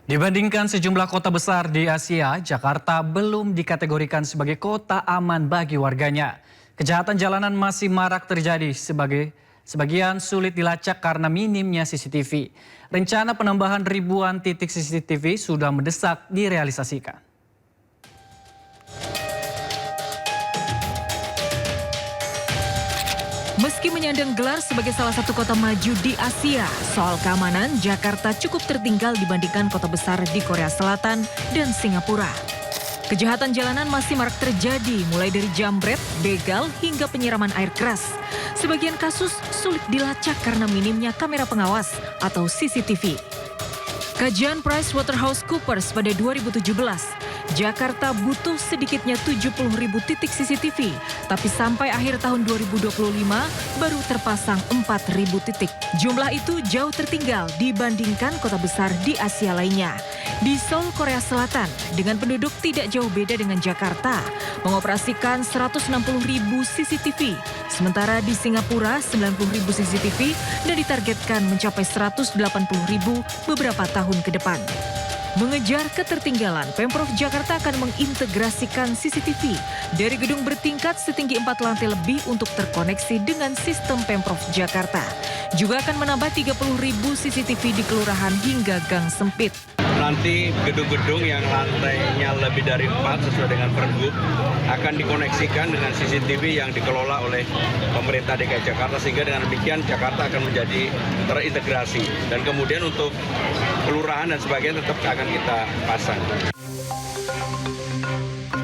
Dibandingkan sejumlah kota besar di Asia, Jakarta belum dikategorikan sebagai kota aman bagi warganya. Kejahatan jalanan masih marak terjadi sebagian sulit dilacak karena minimnya CCTV. Rencana penambahan ribuan titik CCTV sudah mendesak direalisasikan. Meski menyandang gelar sebagai salah satu kota maju di Asia, soal keamanan Jakarta cukup tertinggal dibandingkan kota besar di Korea Selatan dan Singapura. Kejahatan jalanan masih marak terjadi, mulai dari jambret, begal, hingga penyiraman air keras. Sebagian kasus sulit dilacak karena minimnya kamera pengawas atau CCTV. Kajian PricewaterhouseCoopers pada 2017, Jakarta butuh sedikitnya 70.000 titik CCTV, tapi sampai akhir tahun 2025 baru terpasang 4.000 titik. Jumlah itu jauh tertinggal dibandingkan kota besar di Asia lainnya. Di Seoul, Korea Selatan, dengan penduduk tidak jauh beda dengan Jakarta, mengoperasikan 160.000 CCTV, sementara di Singapura 90.000 CCTV dan ditargetkan mencapai 180.000 beberapa tahun ke depan. Mengejar ketertinggalan, Pemprov Jakarta akan mengintegrasikan CCTV dari gedung bertingkat setinggi 4 lantai lebih untuk terkoneksi dengan sistem Pemprov Jakarta. Juga akan menambah 30.000 CCTV di kelurahan hingga gang sempit. Nanti gedung-gedung yang lantainya lebih dari 4 sesuai dengan Pergub akan dikoneksikan dengan CCTV yang dikelola oleh pemerintah DKI Jakarta, sehingga dengan demikian Jakarta akan menjadi terintegrasi. Dan kemudian untuk kelurahan dan sebagainya tetap akan kita pasang.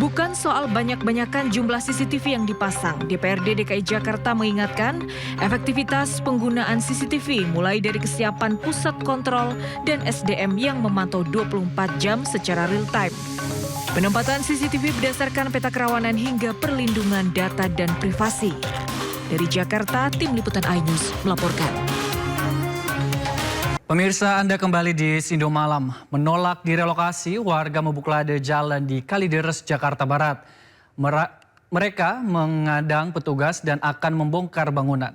Bukan soal banyak-banyakan jumlah CCTV yang dipasang, DPRD DKI Jakarta mengingatkan efektivitas penggunaan CCTV mulai dari kesiapan pusat kontrol dan SDM yang memantau 24 jam secara real time. Penempatan CCTV berdasarkan peta kerawanan hingga perlindungan data dan privasi. Dari Jakarta, Tim Liputan iNews melaporkan. Pemirsa, Anda kembali di Sindo Malam. Menolak direlokasi, warga membuklade jalan di Kalideres, Jakarta Barat. Mereka mengadang petugas dan akan membongkar bangunan.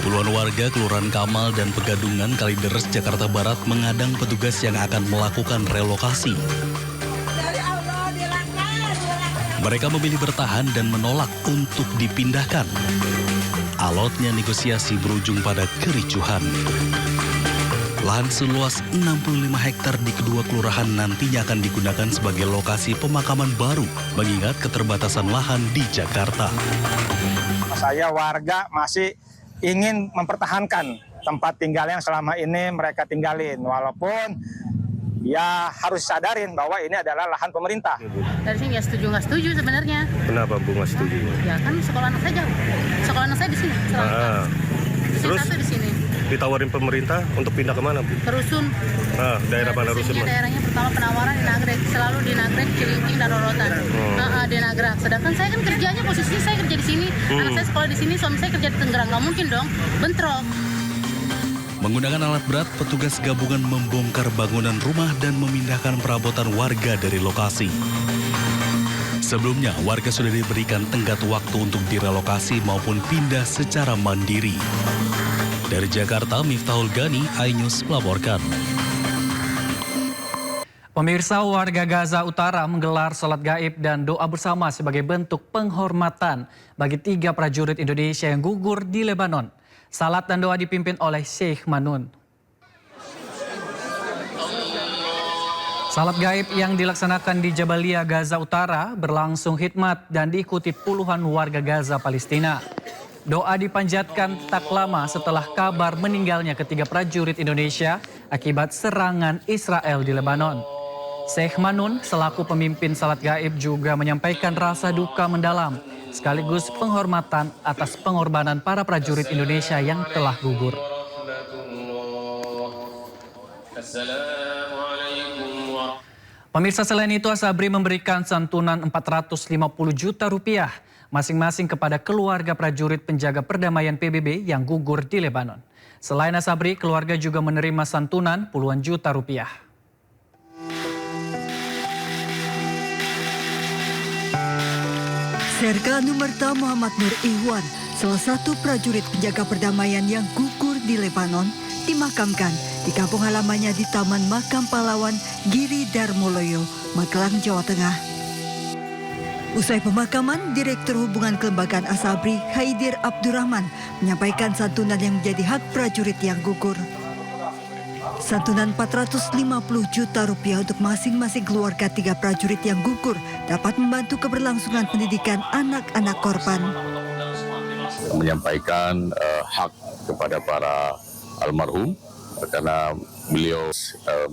Puluhan warga Kelurahan Kamal dan Pegadungan Kalideres, Jakarta Barat mengadang petugas yang akan melakukan relokasi. Mereka memilih bertahan dan menolak untuk dipindahkan. Alotnya negosiasi berujung pada kericuhan. Lahan seluas 65 hektar di kedua kelurahan nantinya akan digunakan sebagai lokasi pemakaman baru mengingat keterbatasan lahan di Jakarta. Saya warga masih ingin mempertahankan tempat tinggal yang selama ini mereka tinggalin, walaupun ya harus sadarin bahwa ini adalah lahan pemerintah. Dari sini ya nggak setuju sebenarnya. Kenapa Bu nggak setuju? Ya kan sekolah anak saya jauh. Sekolah anak saya di sini. Terus satu di sini. Ditawarin pemerintah untuk pindah kemana Bu? Ke Rusun. Daerah mana Rusun? Daerahnya pertama penawaran di Nagrek, selalu di Nagrek, Cilincing dan Rorotan. Di Nagrek. Sedangkan saya kan kerjanya posisinya saya kerja di sini, anak saya sekolah di sini, suami saya kerja di Tangerang, nggak mungkin dong, bentrok. Menggunakan alat berat, petugas gabungan membongkar bangunan rumah dan memindahkan perabotan warga dari lokasi. Sebelumnya, warga sudah diberikan tenggat waktu untuk direlokasi maupun pindah secara mandiri. Dari Jakarta, Miftahul Gani, iNews melaporkan. Pemirsa, warga Gaza Utara menggelar salat gaib dan doa bersama sebagai bentuk penghormatan bagi 3 prajurit Indonesia yang gugur di Lebanon. Salat dan doa dipimpin oleh Sheikh Manun. Salat gaib yang dilaksanakan di Jabalia, Gaza Utara berlangsung hikmat dan diikuti puluhan warga Gaza, Palestina. Doa dipanjatkan tak lama setelah kabar meninggalnya ketiga prajurit Indonesia akibat serangan Israel di Lebanon. Sheikh Manun selaku pemimpin salat gaib juga menyampaikan rasa duka mendalam sekaligus penghormatan atas pengorbanan para prajurit Indonesia yang telah gugur. Pemirsa, selain itu Asabri memberikan santunan 450 juta rupiah masing-masing kepada keluarga prajurit penjaga perdamaian PBB yang gugur di Lebanon. Selain Asabri, keluarga juga menerima santunan puluhan juta rupiah. Serka Numerta Muhammad Nur Ihwan Salah satu prajurit penjaga perdamaian yang gugur di Lebanon dimakamkan di kampung halamannya di Taman Makam Pahlawan Giri Darmoloyo, Magelang, Jawa Tengah. Usai pemakaman, Direktur Hubungan Kelembagaan Asabri Haidir Abdurrahman menyampaikan santunan yang menjadi hak prajurit yang gugur. Santunan 450 juta rupiah untuk masing-masing keluarga 3 prajurit yang gugur dapat membantu keberlangsungan pendidikan anak-anak korban. Menyampaikan hak kepada para almarhum karena beliau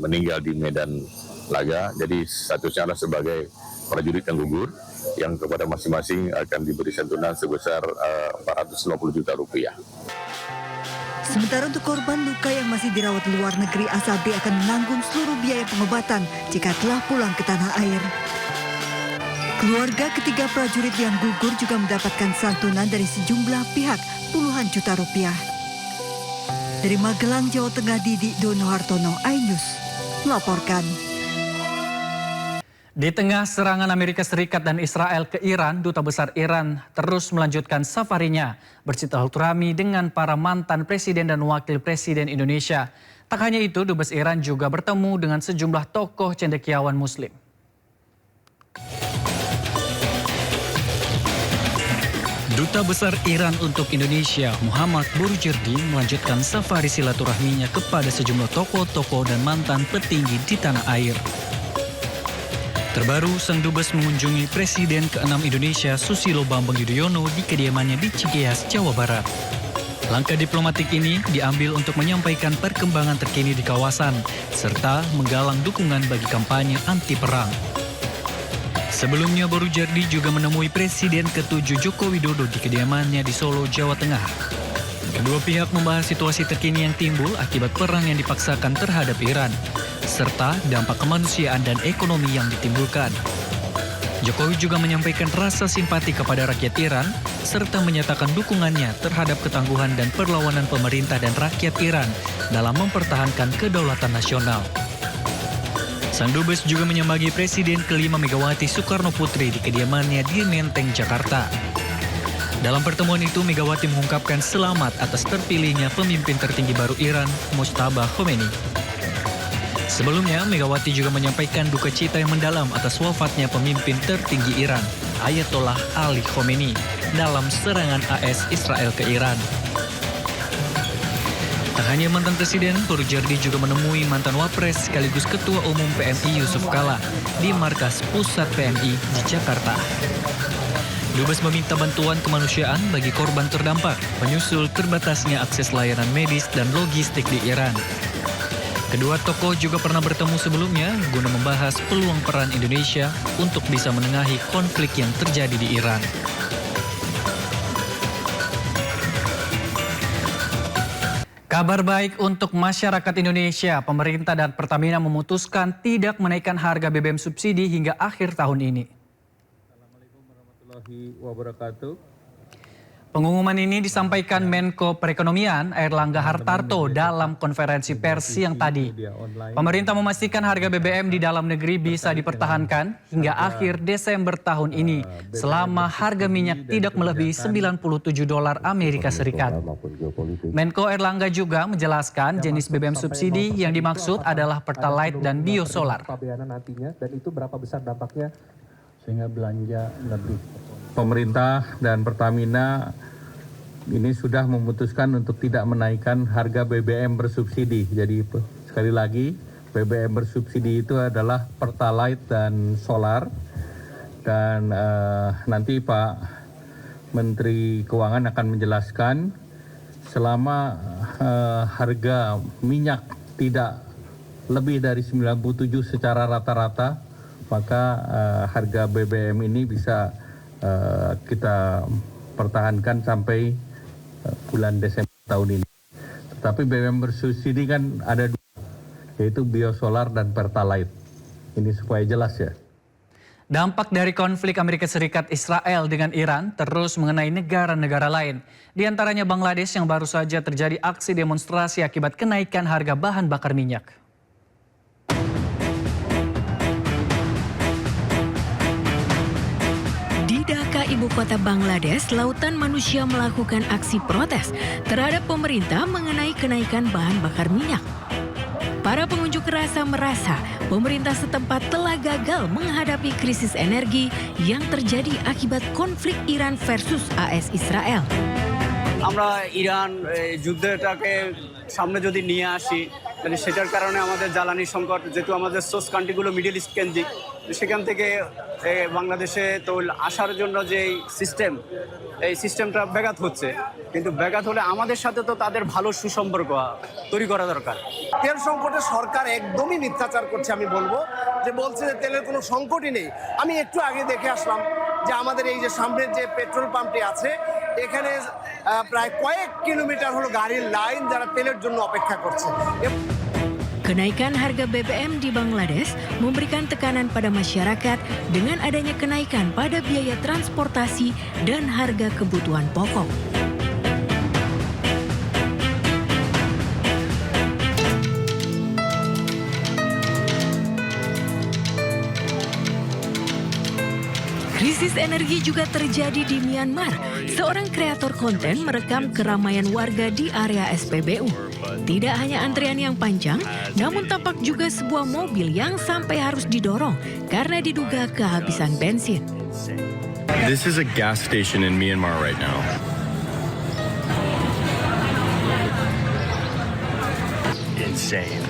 meninggal di medan laga, jadi statusnya adalah sebagai prajurit yang gugur, yang kepada masing-masing akan diberi santunan sebesar 450 juta rupiah. Sementara untuk korban luka yang masih dirawat di luar negeri, Asabri akan menanggung seluruh biaya pengobatan jika telah pulang ke tanah air. Keluarga ketiga prajurit yang gugur juga mendapatkan santunan dari sejumlah pihak puluhan juta rupiah. Dari Magelang, Jawa Tengah, Didi Dono Hartono, iNews melaporkan. Di tengah serangan Amerika Serikat dan Israel ke Iran, Duta Besar Iran terus melanjutkan safarinya bersilaturahmi dengan para mantan presiden dan wakil presiden Indonesia. Tak hanya itu, Dubes Iran juga bertemu dengan sejumlah tokoh cendekiawan Muslim. Duta Besar Iran untuk Indonesia, Muhammad Borujerdi, melanjutkan safari silaturahminya kepada sejumlah tokoh-tokoh dan mantan petinggi di tanah air. Terbaru, sang dubes mengunjungi Presiden ke-6 Indonesia Susilo Bambang Yudhoyono di kediamannya di Cikeas, Jawa Barat. Langkah diplomatik ini diambil untuk menyampaikan perkembangan terkini di kawasan, serta menggalang dukungan bagi kampanye anti perang. Sebelumnya, Borujerdi juga menemui Presiden ke-7 Joko Widodo di kediamannya di Solo, Jawa Tengah. Kedua pihak membahas situasi terkini yang timbul akibat perang yang dipaksakan terhadap Iran, serta dampak kemanusiaan dan ekonomi yang ditimbulkan. Jokowi juga menyampaikan rasa simpati kepada rakyat Iran, serta menyatakan dukungannya terhadap ketangguhan dan perlawanan pemerintah dan rakyat Iran dalam mempertahankan kedaulatan nasional. Sang dubes juga menyambangi Presiden ke-5 Megawati Soekarno Putri di kediamannya di Menteng, Jakarta. Dalam pertemuan itu, Megawati mengungkapkan selamat atas terpilihnya pemimpin tertinggi baru Iran, Mojtaba Khomeini. Sebelumnya, Megawati juga menyampaikan duka cita yang mendalam atas wafatnya pemimpin tertinggi Iran, Ayatollah Ali Khomeini, dalam serangan AS Israel ke Iran. Tak hanya mantan presiden, Borujerdi juga menemui mantan wapres sekaligus Ketua Umum PMI Yusuf Kala di markas pusat PMI di Jakarta. Dubes meminta bantuan kemanusiaan bagi korban terdampak, menyusul terbatasnya akses layanan medis dan logistik di Iran. Kedua tokoh juga pernah bertemu sebelumnya guna membahas peluang peran Indonesia untuk bisa menengahi konflik yang terjadi di Iran. Kabar baik untuk masyarakat Indonesia, pemerintah dan Pertamina memutuskan tidak menaikkan harga BBM subsidi hingga akhir tahun ini. Assalamualaikum warahmatullahi wabarakatuh. Pengumuman ini disampaikan Menko Perekonomian Airlangga Hartarto dalam konferensi pers siang tadi. Pemerintah memastikan harga BBM di dalam negeri bisa dipertahankan hingga akhir Desember tahun ini selama harga minyak tidak melebihi $97 Amerika Serikat. Menko Airlangga juga menjelaskan jenis BBM subsidi yang dimaksud adalah Pertalite dan Biosolar. Dan itu berapa besar dampaknya sehingga belanja lebih. Pemerintah dan Pertamina ini sudah memutuskan untuk tidak menaikkan harga BBM bersubsidi. Jadi sekali lagi BBM bersubsidi itu adalah Pertalite dan Solar. Dan nanti Pak Menteri Keuangan akan menjelaskan selama harga minyak tidak lebih dari 97 secara rata-rata, maka harga BBM ini bisa kita pertahankan sampai bulan Desember tahun ini. Tetapi BBM bersubsidi kan ada dua, yaitu Biosolar dan Pertalite. Ini supaya jelas ya. Dampak dari konflik Amerika Serikat Israel dengan Iran terus mengenai negara-negara lain. Di antaranya Bangladesh yang baru saja terjadi aksi demonstrasi akibat kenaikan harga bahan bakar minyak. Di Dhaka, Ibu ibu kota Bangladesh, lautan manusia melakukan aksi protes terhadap pemerintah mengenai kenaikan bahan bakar minyak. Para pengunjuk rasa merasa pemerintah setempat telah gagal menghadapi krisis energi yang terjadi akibat konflik Iran versus AS Israel. আমরা ইরান যুদ্ধটাকে সামনে যদি নিয়ে আসি তাহলে সেটার কারণে আমাদের জ্বালানি সংকট, যেহেতু আমাদের সোর্স কান্ট্রিগুলো মিডল ইস্ট কেন্দ্রিক, সেখান থেকে বাংলাদেশে তৈল আসার জন্য যে সিস্টেম, এই সিস্টেমটা ব্যাঘাত হচ্ছে। কিন্তু ব্যাঘাত হলে আমাদের সাথে তো তাদের ভালো সুসম্পর্ক তৈরি করা দরকার। তেল সংকটে সরকার একদমই মিথ্যাচার করছে, আমি বলবো যে বলছে যে তেলের কোনো সংকটই নেই। আমি একটু আগে দেখে আসলাম যে আমাদের এই যে সামনের যে পেট্রোল পাম্পটি আছে, এখানে প্রায় কয়েক কিলোমিটার হলো গাড়ির লাইন যারা তেলের জন্য অপেক্ষা করছে। Kenaikan harga BBM di Bangladesh memberikan tekanan pada masyarakat dengan adanya kenaikan pada biaya transportasi dan harga kebutuhan pokok. Krisis energi juga terjadi di Myanmar. Seorang kreator konten merekam keramaian warga di area SPBU. Tidak hanya antrian yang panjang, namun tampak juga sebuah mobil yang sampai harus didorong karena diduga kehabisan bensin. This is a gas station in Myanmar right now. Insane.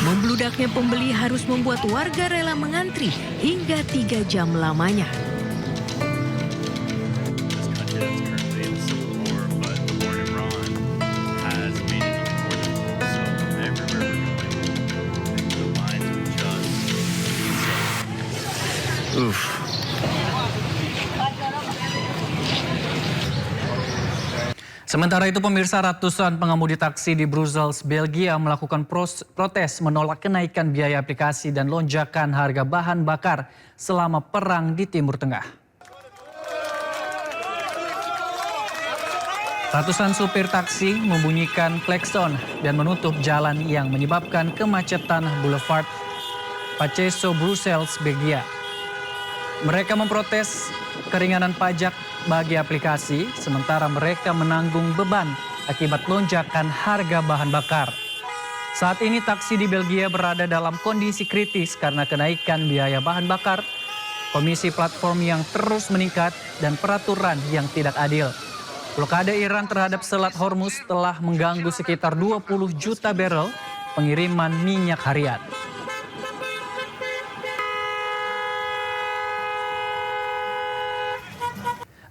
Membludaknya pembeli harus membuat warga rela mengantri hingga 3 jam lamanya. Sementara itu pemirsa, ratusan pengemudi taksi di Brussels, Belgia melakukan protes menolak kenaikan biaya aplikasi dan lonjakan harga bahan bakar selama perang di Timur Tengah. Ratusan supir taksi membunyikan klakson dan menutup jalan yang menyebabkan kemacetan Boulevard Paceso, Brussels, Belgia. Mereka memprotes keringanan pajak bagi aplikasi, sementara mereka menanggung beban akibat lonjakan harga bahan bakar. Saat ini taksi di Belgia berada dalam kondisi kritis karena kenaikan biaya bahan bakar, komisi platform yang terus meningkat, dan peraturan yang tidak adil. Blokade Iran terhadap Selat Hormuz telah mengganggu sekitar 20 juta barel pengiriman minyak harian.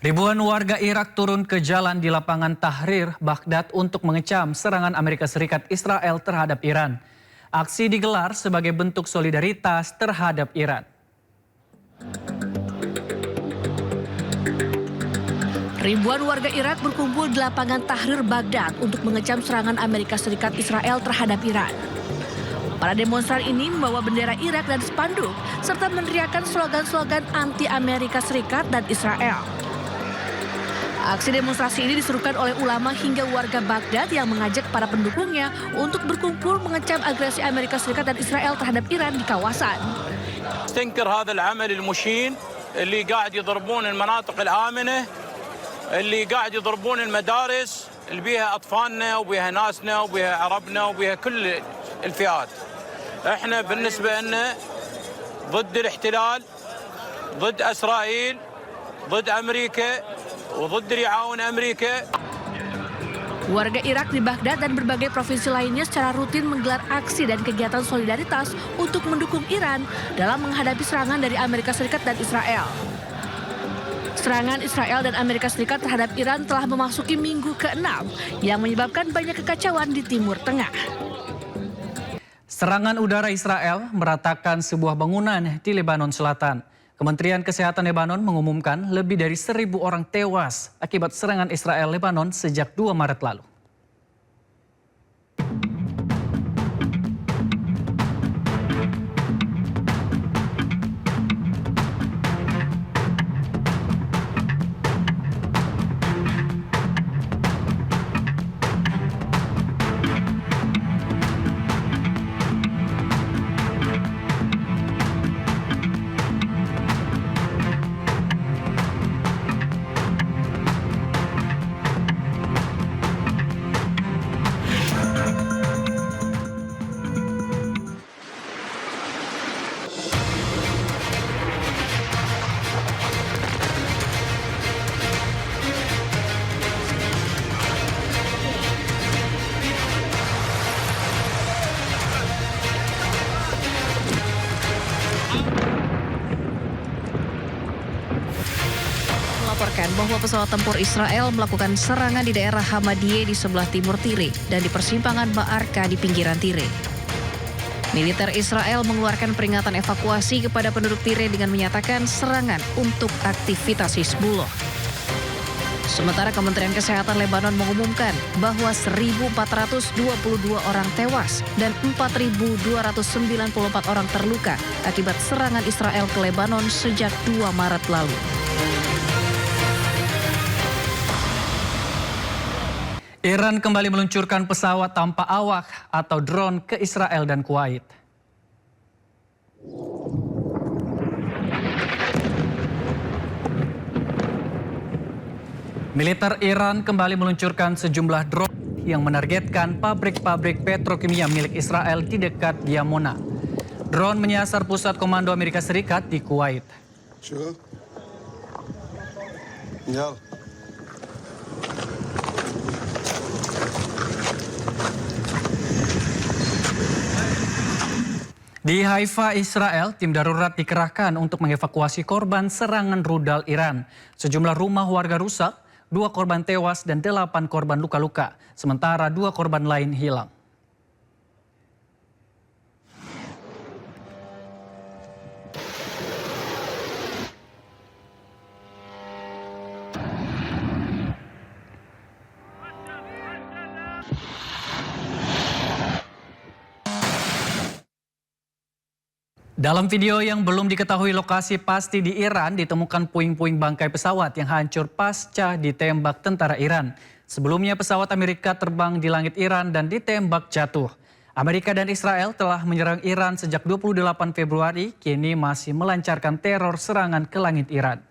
Ribuan warga Irak turun ke jalan di lapangan Tahrir, Baghdad untuk mengecam serangan Amerika Serikat Israel terhadap Iran. Aksi digelar sebagai bentuk solidaritas terhadap Iran. Ribuan warga Irak berkumpul di lapangan Tahrir, Baghdad untuk mengecam serangan Amerika Serikat Israel terhadap Iran. Para demonstran ini membawa bendera Irak dan spanduk, serta meneriakkan slogan-slogan anti Amerika Serikat dan Israel. Aksi demonstrasi ini diserukan oleh ulama hingga warga Baghdad yang mengajak para pendukungnya untuk berkumpul mengecam agresi Amerika Serikat dan Israel terhadap Iran di kawasan. استنكر هذا العمل المشين اللي قاعد يضربون المناطق الآمنة، اللي قاعد يضربون المدارس اللي بيها أطفالنا وبيها ناسنا وبيها عربنا وبيها كل الفئات. احنا بالنسبة لنا ضد الاحتلال، ضد إسرائيل، ضد أمريكا وضد رعاون أمريكا. Warga Irak di Baghdad dan berbagai provinsi lainnya secara rutin menggelar aksi dan kegiatan solidaritas untuk mendukung Iran dalam menghadapi serangan dari Amerika Serikat dan Israel. Serangan Israel dan Amerika Serikat terhadap Iran telah memasuki minggu ke-6 yang menyebabkan banyak kekacauan di Timur Tengah. Serangan udara Israel meratakan sebuah bangunan di Lebanon Selatan. Kementerian Kesehatan Lebanon mengumumkan lebih dari 1.000 orang tewas akibat serangan Israel Lebanon sejak 2 Maret lalu. bahwa pesawat tempur Israel melakukan serangan di daerah Hamadiyeh di sebelah timur Tire dan di persimpangan Ma'arka di pinggiran Tire. Militer Israel mengeluarkan peringatan evakuasi kepada penduduk Tire dengan menyatakan serangan untuk aktivitas Hizbullah. Sementara Kementerian Kesehatan Lebanon mengumumkan bahwa 1.422 orang tewas dan 4.294 orang terluka akibat serangan Israel ke Lebanon sejak 2 Maret lalu. Iran kembali meluncurkan pesawat tanpa awak atau drone ke Israel dan Kuwait. Militer Iran kembali meluncurkan sejumlah drone yang menargetkan pabrik-pabrik petrokimia milik Israel di dekat Yamona. Drone menyasar pusat komando Amerika Serikat di Kuwait. Di Haifa, Israel, tim darurat dikerahkan untuk mengevakuasi korban serangan rudal Iran. Sejumlah rumah warga rusak, 2 korban tewas dan 8 korban luka-luka, sementara 2 korban lain hilang. Dalam video yang belum diketahui lokasi pasti di Iran, ditemukan puing-puing bangkai pesawat yang hancur pasca ditembak tentara Iran. Sebelumnya pesawat Amerika terbang di langit Iran dan ditembak jatuh. Amerika dan Israel telah menyerang Iran sejak 28 Februari, kini masih melancarkan teror serangan ke langit Iran.